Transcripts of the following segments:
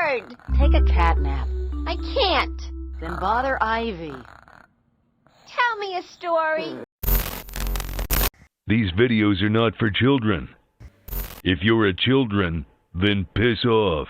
bored. Take a cat nap. I can't. Then bother Ivy. Tell me a story. These videos are not for children. If you're a children, then piss off.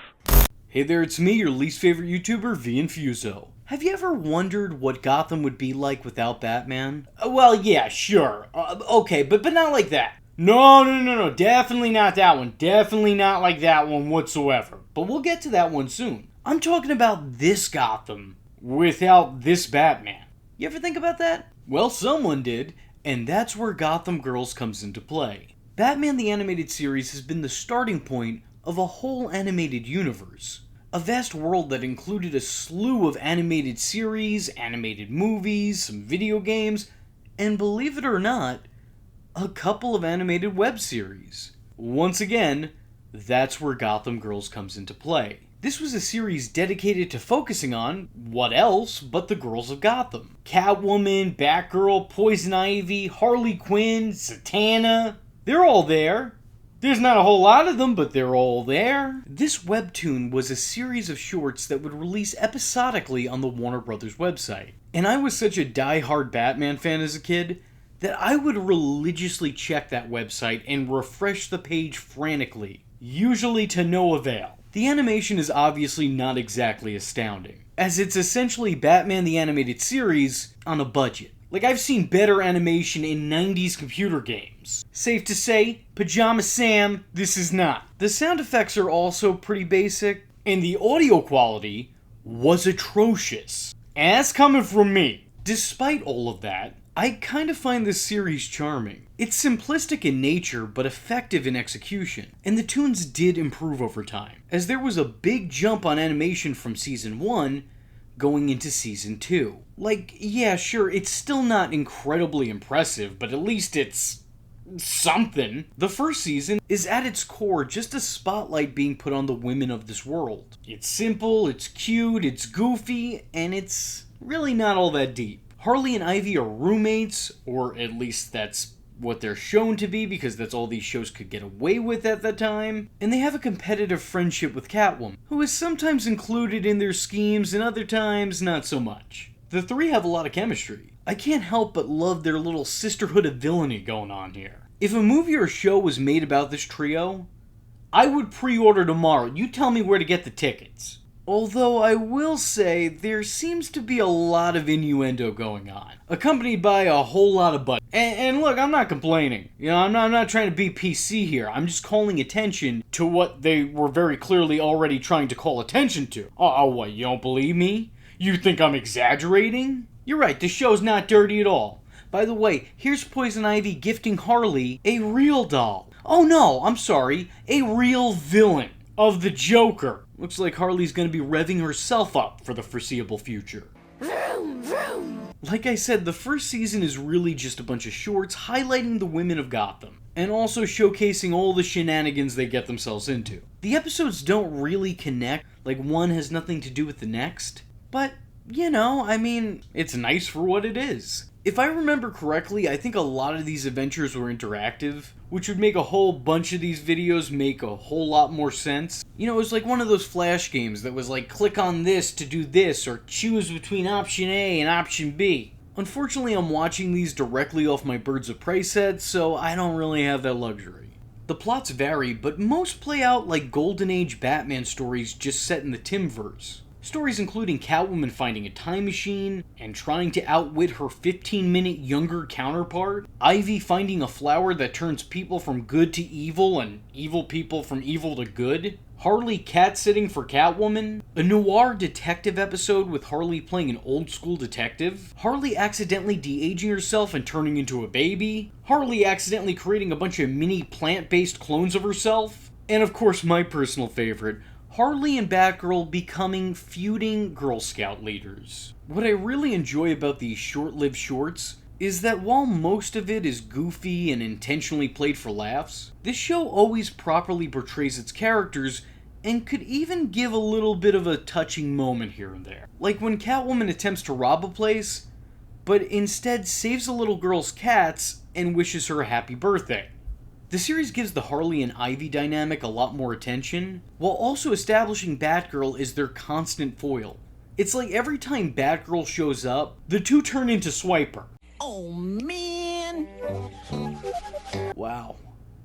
Hey there, it's me, your least favorite YouTuber, Infuso. Have you ever wondered what Gotham would be like without Batman? Well, yeah, sure. Okay, but not like that. No, definitely not that one. Definitely not like that one whatsoever. But we'll get to that one soon. I'm talking about this Gotham without this Batman. You ever think about that? Well, someone did, and that's where Gotham Girls comes into play. Batman the Animated Series has been the starting point of a whole animated universe. A vast world that included a slew of animated series, animated movies, some video games, and believe it or not, a couple of animated web series. Once again, that's where Gotham Girls comes into play. This was a series dedicated to focusing on, what else but the girls of Gotham. Catwoman, Batgirl, Poison Ivy, Harley Quinn, Zatanna, they're all there. There's not a whole lot of them, but they're all there. This webtoon was a series of shorts that would release episodically on the Warner Brothers website. And I was such a die-hard Batman fan as a kid that I would religiously check that website and refresh the page frantically, usually to no avail. The animation is obviously not exactly astounding, as it's essentially Batman the Animated Series on a budget. Like, I've seen better animation in 90s computer games. Safe to say, Pajama Sam, this is not. The sound effects are also pretty basic, and the audio quality was atrocious. And that's coming from me. Despite all of that, I kind of find this series charming. It's simplistic in nature, but effective in execution. And the tunes did improve over time, as there was a big jump on animation from Season 1 going into Season 2. Like, yeah, sure, it's still not incredibly impressive, but at least it's something. The first season is at its core just a spotlight being put on the women of this world. It's simple, it's cute, it's goofy, and it's really not all that deep. Harley and Ivy are roommates, or at least that's what they're shown to be, because that's all these shows could get away with at the time. And they have a competitive friendship with Catwoman, who is sometimes included in their schemes and other times not so much. The three have a lot of chemistry. I can't help but love their little sisterhood of villainy going on here. If a movie or show was made about this trio, I would pre-order tomorrow. You tell me where to get the tickets. Although I will say, there seems to be a lot of innuendo going on, accompanied by a whole lot of butt. And look, I'm not complaining. You know, I'm not trying to be PC here. I'm just calling attention to what they were very clearly already trying to call attention to. Oh, what, you don't believe me? You think I'm exaggerating? You're right, the show's not dirty at all. By the way, here's Poison Ivy gifting Harley a real doll. Oh no, I'm sorry, a real villain of the Joker. Looks like Harley's gonna be revving herself up for the foreseeable future. Vroom, vroom. Like I said, the first season is really just a bunch of shorts highlighting the women of Gotham, and also showcasing all the shenanigans they get themselves into. The episodes don't really connect, like one has nothing to do with the next, but, you know, I mean, it's nice for what it is. If I remember correctly, I think a lot of these adventures were interactive, which would make a whole bunch of these videos make a whole lot more sense. You know, it was like one of those Flash games that was like, click on this to do this, or choose between option A and option B. Unfortunately, I'm watching these directly off my Birds of Prey set, so I don't really have that luxury. The plots vary, but most play out like Golden Age Batman stories just set in the Timverse. Stories including Catwoman finding a time machine and trying to outwit her 15-minute younger counterpart, Ivy finding a flower that turns people from good to evil and evil people from evil to good, Harley cat-sitting for Catwoman, a noir detective episode with Harley playing an old-school detective, Harley accidentally de-aging herself and turning into a baby, Harley accidentally creating a bunch of mini plant-based clones of herself, and of course my personal favorite, Harley and Batgirl becoming feuding Girl Scout leaders. What I really enjoy about these short-lived shorts is that while most of it is goofy and intentionally played for laughs, this show always properly portrays its characters and could even give a little bit of a touching moment here and there. Like when Catwoman attempts to rob a place, but instead saves a little girl's cats and wishes her a happy birthday. The series gives the Harley and Ivy dynamic a lot more attention, while also establishing Batgirl as their constant foil. It's like every time Batgirl shows up, the two turn into Swiper. Oh, man! Wow.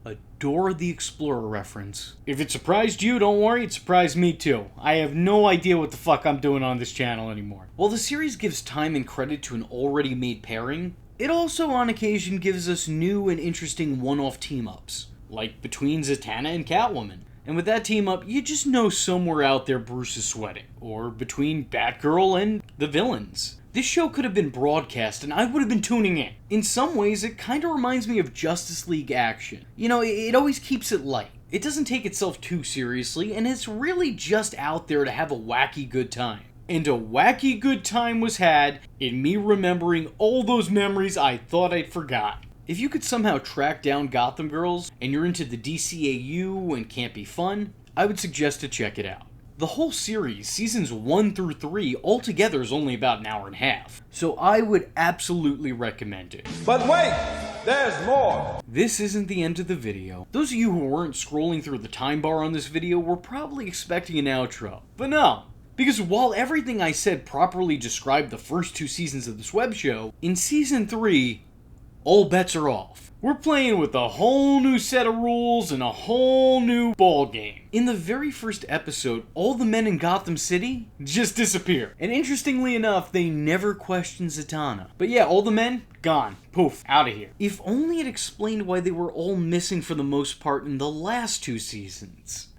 A Dora the Explorer reference. If it surprised you, don't worry, it surprised me too. I have no idea what the fuck I'm doing on this channel anymore. While the series gives time and credit to an already made pairing, it also on occasion gives us new and interesting one-off team-ups, like between Zatanna and Catwoman. And with that team-up, you just know somewhere out there Bruce is sweating. Or between Batgirl and the villains. This show could have been broadcast and I would have been tuning in. In some ways, it kinda reminds me of Justice League action. You know, it always keeps it light. It doesn't take itself too seriously, and it's really just out there to have a wacky good time. And a wacky good time was had in me remembering all those memories I thought I'd forgotten. If you could somehow track down Gotham Girls, and you're into the DCAU and can't be fun, I would suggest to check it out. The whole series, seasons 1 through 3, altogether is only about an hour and a half, so I would absolutely recommend it. But wait, there's more! This isn't the end of the video. Those of you who weren't scrolling through the time bar on this video were probably expecting an outro, but no. Because while everything I said properly described the first 2 seasons of this web show, in season 3, all bets are off. We're playing with a whole new set of rules and a whole new ball game. In the very first episode, all the men in Gotham City just disappear. And interestingly enough, they never question Zatanna. But yeah, all the men, gone. Poof, out of here. If only it explained why they were all missing for the most part in the last 2 seasons.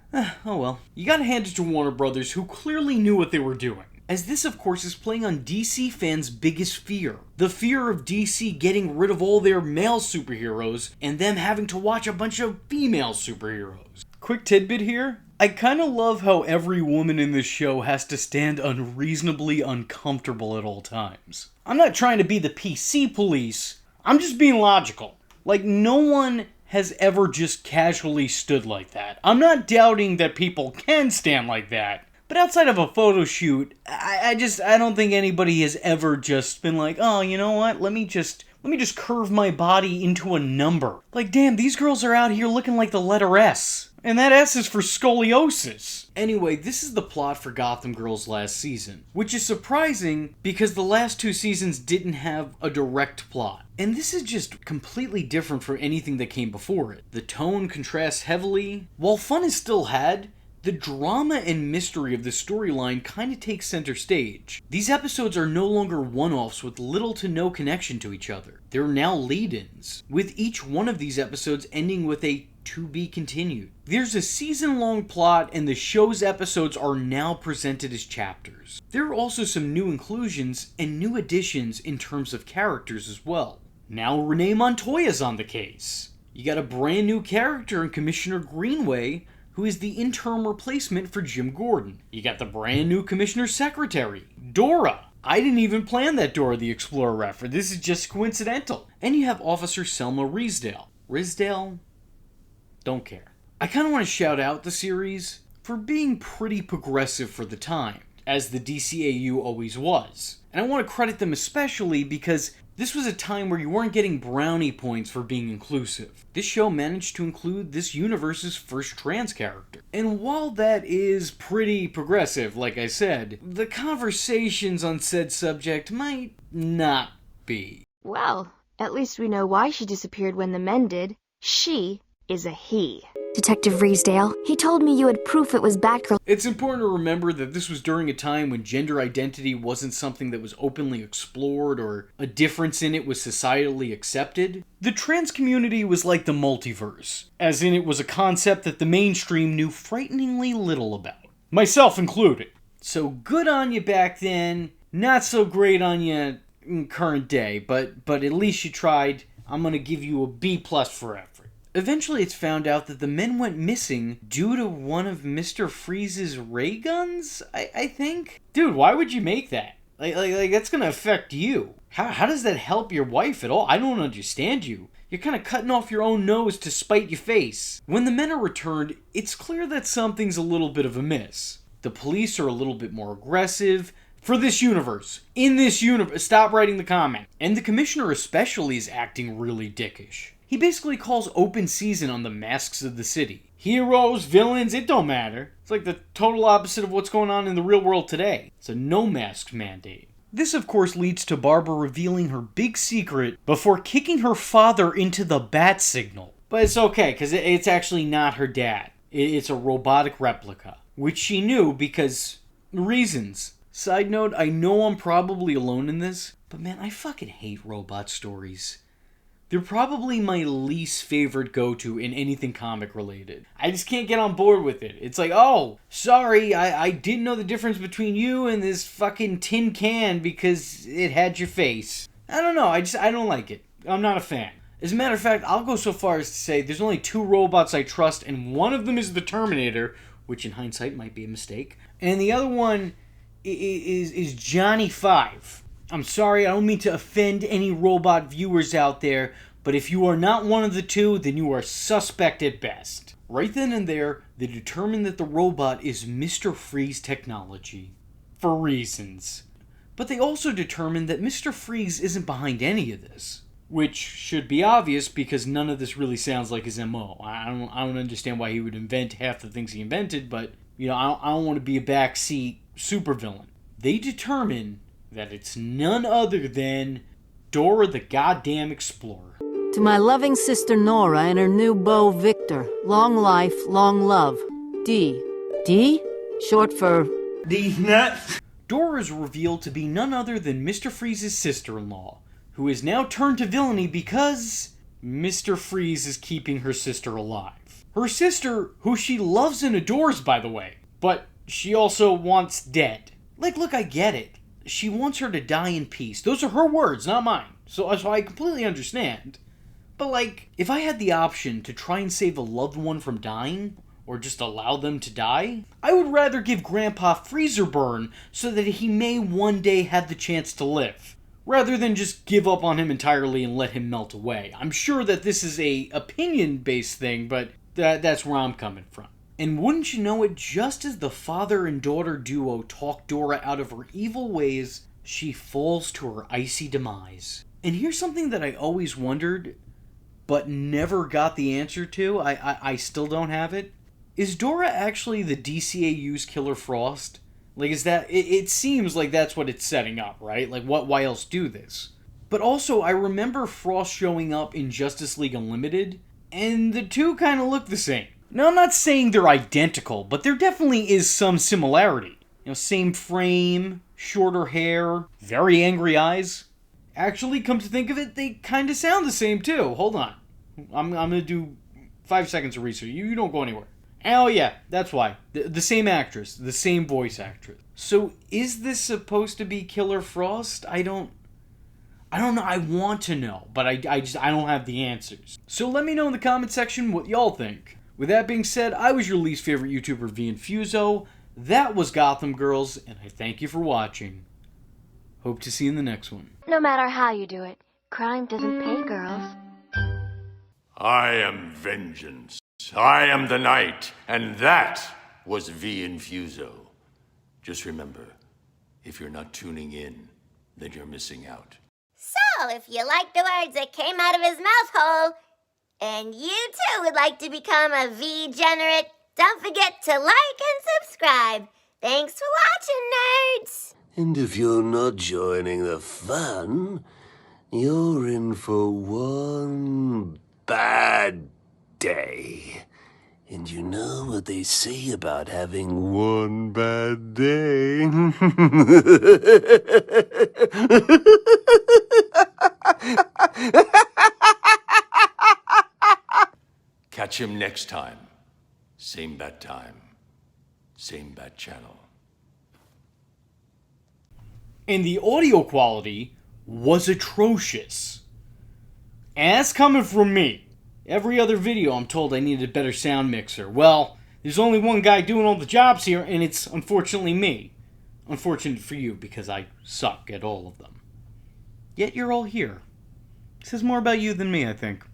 Oh well. You gotta hand it to Warner Brothers, who clearly knew what they were doing. As this, of course, is playing on DC fans' biggest fear. The fear of DC getting rid of all their male superheroes and them having to watch a bunch of female superheroes. Quick tidbit here. I kinda love how every woman in this show has to stand unreasonably uncomfortable at all times. I'm not trying to be the PC police, I'm just being logical. Like, no one has ever just casually stood like that. I'm not doubting that people can stand like that. But outside of a photo shoot, I don't think anybody has ever just been like, oh, you know what, let me just curve my body into a number. Like, damn, these girls are out here looking like the letter S. And that S is for scoliosis. Anyway, this is the plot for Gotham Girls last season, which is surprising because the last 2 seasons didn't have a direct plot. And this is just completely different from anything that came before it. The tone contrasts heavily. While fun is still had, the drama and mystery of the storyline kind of takes center stage. These episodes are no longer one-offs with little to no connection to each other. They're now lead-ins, with each one of these episodes ending with a to be continued. There's a season-long plot, and the show's episodes are now presented as chapters. There are also some new inclusions and new additions in terms of characters as well. Now Renee Montoya's on the case. You got a brand new character in Commissioner Greenway, who is the interim replacement for Jim Gordon. You got the brand new Commissioner's Secretary, Dora. I didn't even plan that Dora the Explorer reference, this is just coincidental. And you have Officer Selma Riesdale. Riesdale? Don't care. I kind of want to shout out the series for being pretty progressive for the time, as the DCAU always was. And I want to credit them especially because this was a time where you weren't getting brownie points for being inclusive. This show managed to include this universe's first trans character. And while that is pretty progressive, like I said, the conversations on said subject might not be. Well, at least we know why she disappeared when the men did. She is a he. Detective Riesdale, he told me you had proof it was Batgirl. It's important to remember that this was during a time when gender identity wasn't something that was openly explored or a difference in it was societally accepted. The trans community was like the multiverse, as in it was a concept that the mainstream knew frighteningly little about. Myself included. So good on you back then, not so great on you in current day, but at least you tried. I'm gonna give you a B+ for effort. Eventually it's found out that the men went missing due to one of Mr. Freeze's ray guns, I think? Dude, why would you make that? Like that's gonna affect you. How does that help your wife at all? I don't understand you. You're kind of cutting off your own nose to spite your face. When the men are returned, it's clear that something's a little bit of a miss. The police are a little bit more aggressive. For this universe. In this universe. Stop writing the comment. And the commissioner especially is acting really dickish. He basically calls open season on the masks of the city. Heroes, villains, it don't matter. It's like the total opposite of what's going on in the real world today. It's a no-mask mandate. This, of course, leads to Barbara revealing her big secret before kicking her father into the bat signal. But it's okay, because it's actually not her dad. It's a robotic replica, which she knew because reasons. Side note, I know I'm probably alone in this, but man, I fucking hate robot stories. They're probably my least favorite go-to in anything comic related. I just can't get on board with it. It's like, oh, sorry, I didn't know the difference between you and this fucking tin can because it had your face. I don't know, I don't like it. I'm not a fan. As a matter of fact, I'll go so far as to say there's only 2 robots I trust, and one of them is the Terminator, which in hindsight might be a mistake, and the other one is Johnny 5. I'm sorry, I don't mean to offend any robot viewers out there, but if you are not one of the 2, then you are suspect at best. Right then and there, they determine that the robot is Mr. Freeze technology. For reasons. But they also determine that Mr. Freeze isn't behind any of this. Which should be obvious because none of this really sounds like his MO. I don't understand why he would invent half the things he invented, but you know, I don't want to be a backseat supervillain. They determine that it's none other than Dora the goddamn Explorer. To my loving sister Nora and her new beau Victor, long life, long love. D. D? Short for... D-nut. Dora is revealed to be none other than Mr. Freeze's sister-in-law, who is now turned to villainy because Mr. Freeze is keeping her sister alive. Her sister, who she loves and adores, by the way, but she also wants dead. Like, look, I get it. She wants her to die in peace. Those are her words, not mine. So I completely understand. But like, if I had the option to try and save a loved one from dying, or just allow them to die, I would rather give Grandpa freezer burn so that he may one day have the chance to live, rather than just give up on him entirely and let him melt away. I'm sure that this is a opinion-based thing, but that's where I'm coming from. And wouldn't you know it, just as the father and daughter duo talk Dora out of her evil ways, she falls to her icy demise. And here's something that I always wondered, but never got the answer to. I still don't have it. Is Dora actually the DCAU's Killer Frost? Like, is that... It seems like that's what it's setting up, right? Like, why else do this? But also, I remember Frost showing up in Justice League Unlimited, and the two kind of look the same. Now, I'm not saying they're identical, but there definitely is some similarity. You know, same frame, shorter hair, very angry eyes. Actually, come to think of it, they kind of sound the same too. Hold on. I'm gonna do 5 seconds of research. You don't go anywhere. Oh yeah, that's why. The same actress, the same voice actress. So, is this supposed to be Killer Frost? I don't know. I want to know, but I don't have the answers. So let me know in the comment section what y'all think. With that being said, I was your least favorite YouTuber, Infuso. That was Gotham Girls, and I thank you for watching. Hope to see you in the next one. No matter how you do it, crime doesn't pay, girls. I am vengeance. I am the night, and that was Infuso. Just remember, if you're not tuning in, then you're missing out. So, if you like the words that came out of his mouth hole, and you too would like to become a V-generate, don't forget to like and subscribe. Thanks for watching, nerds! And if you're not joining the fun, you're in for one bad day. And you know what they say about having one bad day? Catch him next time. Same bat time. Same bat channel. And the audio quality was atrocious. And that's coming from me. Every other video I'm told I needed a better sound mixer. Well, there's only one guy doing all the jobs here, and it's unfortunately me. Unfortunate for you, because I suck at all of them. Yet you're all here. It says more about you than me, I think.